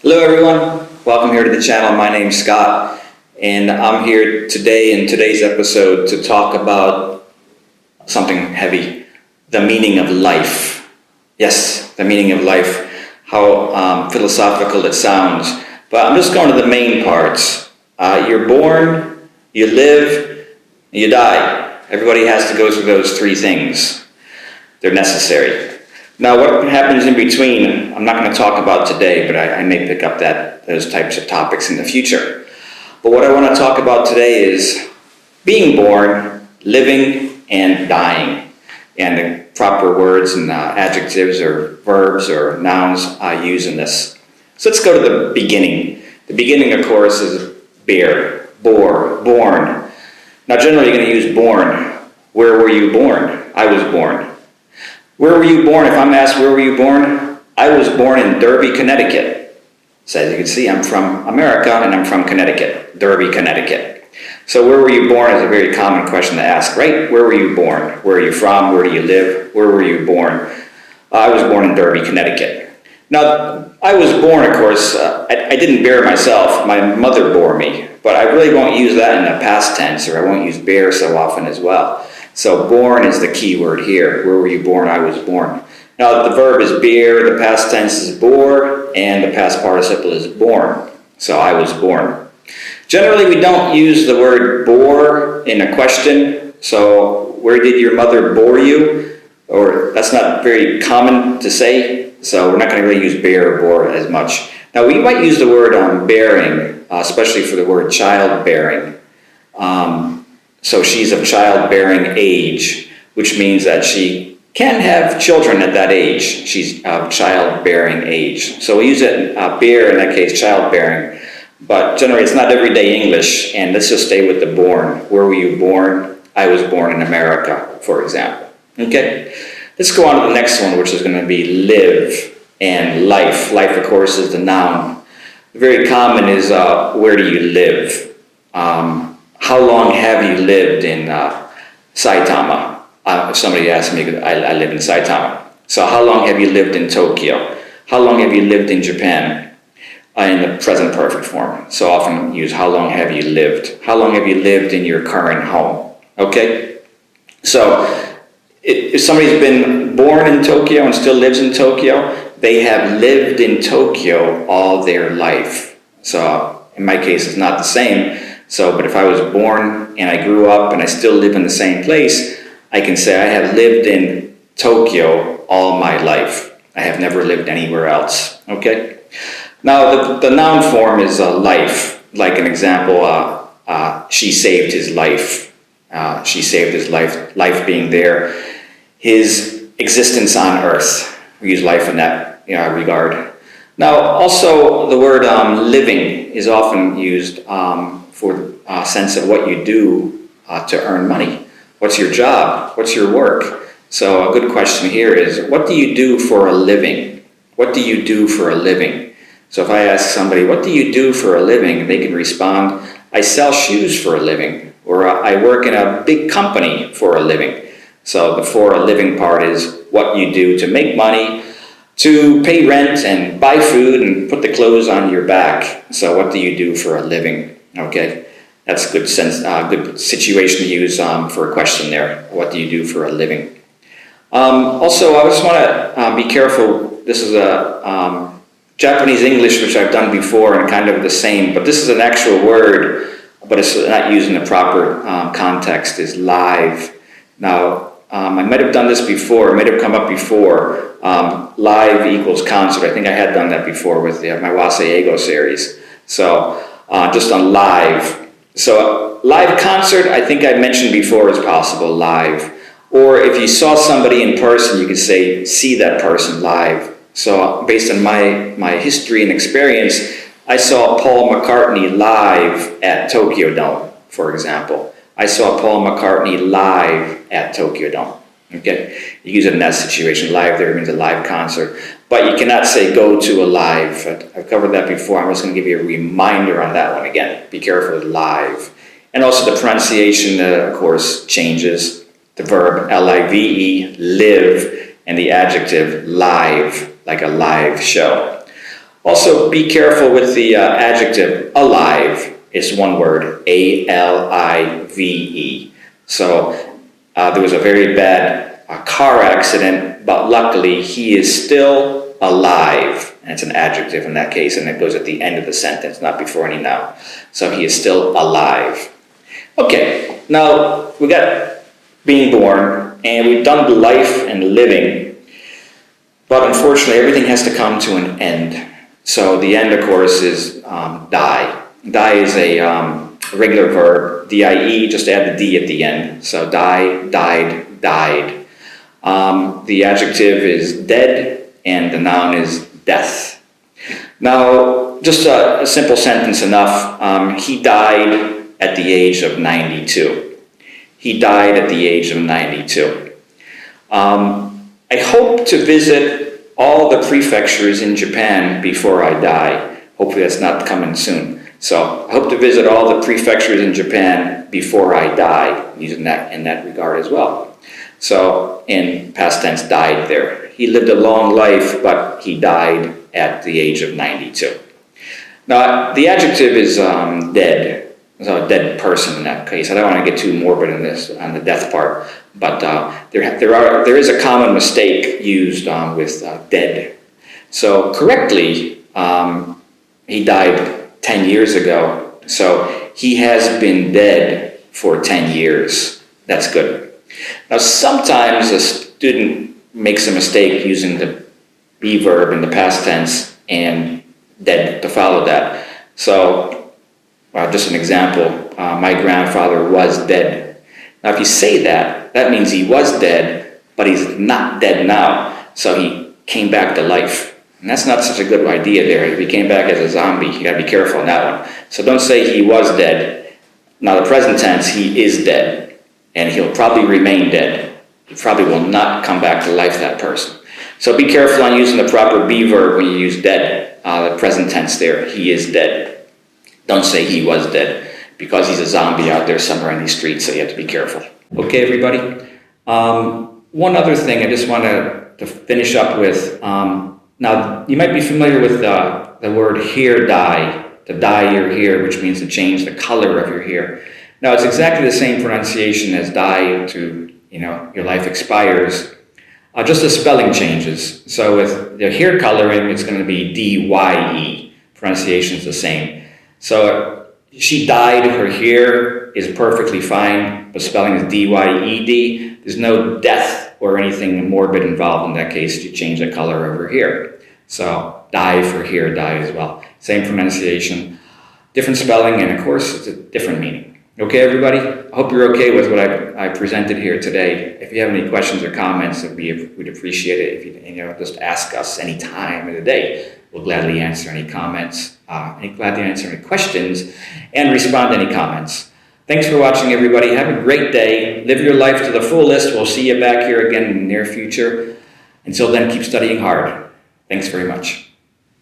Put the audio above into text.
Hello everyone, welcome here to the channel. My name's Scott and I'm here today in today's episode to talk about something heavy, the meaning of life. Yes, the meaning of life, how philosophical it sounds, but I'm just going to the main parts. You're born, you live, you die. Everybody has to go through those three things. They're necessary. Now, what happens in between, I'm not going to talk about today, but I may pick up those types of topics in the future. But what I want to talk about today is being born, living, and dying, and the proper words and adjectives or verbs or nouns I use in this. So let's go to the beginning. The beginning, of course, is born. Now, generally, you're going to use born. Where were you born? I was born. Where were you born? If I'm asked where were you born, I was born in Derby, Connecticut. So as you can see, I'm from America and I'm from Connecticut, Derby, Connecticut. So where were you born is a very common question to ask, right? Where were you born? Where are you from? Where do you live? Where were you born? I was born in Derby, Connecticut. Now, I was born, of course, I didn't bear myself. My mother bore me, but I really won't use that in the past tense, or I won't use bear so often as well. So born is the key word here. Where were you born? I was born. Now the verb is bear, the past tense is bore, and the past participle is born. So I was born. Generally, we don't use the word bore in a question. So where did your mother bore you? Or that's not very common to say. So we're not going to really use bear or bore as much. Now we might use the word bearing, especially for the word childbearing. So she's of childbearing age, which means that she can have children at that age. She's of childbearing age. So we use it bear in that case, childbearing. But generally it's not everyday English, and let's just stay with the born. Where were you born? I was born in America, for example. Okay, let's go on to the next one, which is going to be live and life. Life, of course, is the noun. Very common is where do you live? How long have you lived in Saitama? If somebody asks me, I live in Saitama. So how long have you lived in Tokyo? How long have you lived in Japan? In the present perfect form. So often use how long have you lived? How long have you lived in your current home? Okay? So if somebody's been born in Tokyo and still lives in Tokyo, they have lived in Tokyo all their life. So in my case, it's not the same. So, but if I was born and I grew up and I still live in the same place, I can say I have lived in Tokyo all my life. I have never lived anywhere else. Okay? Now, the noun form is life. Like an example, she saved his life. She saved his life being there. His existence on earth. We use life in that regard. Now, also the word living is often used for the sense of what you do to earn money. What's your job? What's your work? So a good question here is, what do you do for a living? What do you do for a living? So if I ask somebody, what do you do for a living? They can respond, I sell shoes for a living, or I work in a big company for a living. So the for a living part is what you do to make money, to pay rent and buy food and put the clothes on your back. So what do you do for a living? Okay, that's good good situation to use for a question there. What do you do for a living? Also, I just want to be careful. This is a Japanese English, which I've done before, and kind of the same, but this is an actual word, but it's not used in the proper context, is live. Now, I might have done this before, it might have come up before, live equals concert. I think I had done that before with my Waseigo series. So, just on live. So live concert, I think I mentioned before, is possible, live. Or if you saw somebody in person, you could say, see that person live. So based on my history and experience, I saw Paul McCartney live at Tokyo Dome, for example. I saw Paul McCartney live at Tokyo Dome. Okay, you use it in that situation. Live there means a live concert, but you cannot say go to a live. I've covered that before. I'm just going to give you a reminder on that one again. Be careful with live. And also the pronunciation, of course, changes. The verb L-I-V-E, live, and the adjective live, like a live show. Also, be careful with the adjective alive is one word, A-L-I-V-E. So there was a very bad car accident, but luckily he is still alive. And it's an adjective in that case, and it goes at the end of the sentence, not before any noun. So he is still alive. Okay, now we got being born, and we've done the life and living, but unfortunately everything has to come to an end. So the end, of course, is die. Die is a regular verb, D-I-E, just add the D at the end. So die, died, died. The adjective is dead, and the noun is death. Now, just a simple sentence enough. He died at the age of 92. He died at the age of 92. I hope to visit all the prefectures in Japan before I die. Hopefully that's not coming soon. So I hope to visit all the prefectures in Japan before I die, using that in that regard as well. So in past tense, died there. He lived a long life, but he died at the age of 92. Now the adjective is dead. So a dead person in that case. I don't want to get too morbid in this on the death part, but there is a common mistake used with dead. So correctly, he died 10 years ago. So he has been dead for 10 years. That's good. Now sometimes a student makes a mistake using the be verb in the past tense and dead to follow that. So just an example, my grandfather was dead. Now if you say that, that means he was dead, but he's not dead now. So he came back to life. And that's not such a good idea there. If he came back as a zombie, you gotta be careful on that one. So don't say he was dead. Now the present tense, he is dead. And he'll probably remain dead. He probably will not come back to life, that person. So be careful on using the proper be verb when you use dead. The present tense there, he is dead. Don't say he was dead, because he's a zombie out there somewhere in these streets, so you have to be careful. Okay, everybody? One other thing I just want to finish up with. Now, you might be familiar with the word hair dye, to dye your hair, which means to change the color of your hair. Now, it's exactly the same pronunciation as die to, your life expires. Just the spelling changes. So with the hair coloring, it's going to be D-Y-E. Pronunciation is the same. So she dyed her hair is perfectly fine, but spelling is D-Y-E-D. There's no death or anything morbid involved in that case to change the color of her hair. So dye for hair dye as well. Same pronunciation, different spelling, and of course it's a different meaning. Okay, everybody? I hope you're okay with what I presented here today. If you have any questions or comments, we'd appreciate it if you just ask us any time of the day. We'll gladly answer any comments, gladly answer any questions, and respond to any comments. Thanks for watching, everybody. Have a great day. Live your life to the fullest. We'll see you back here again in the near future. Until then, keep studying hard. Thanks very much.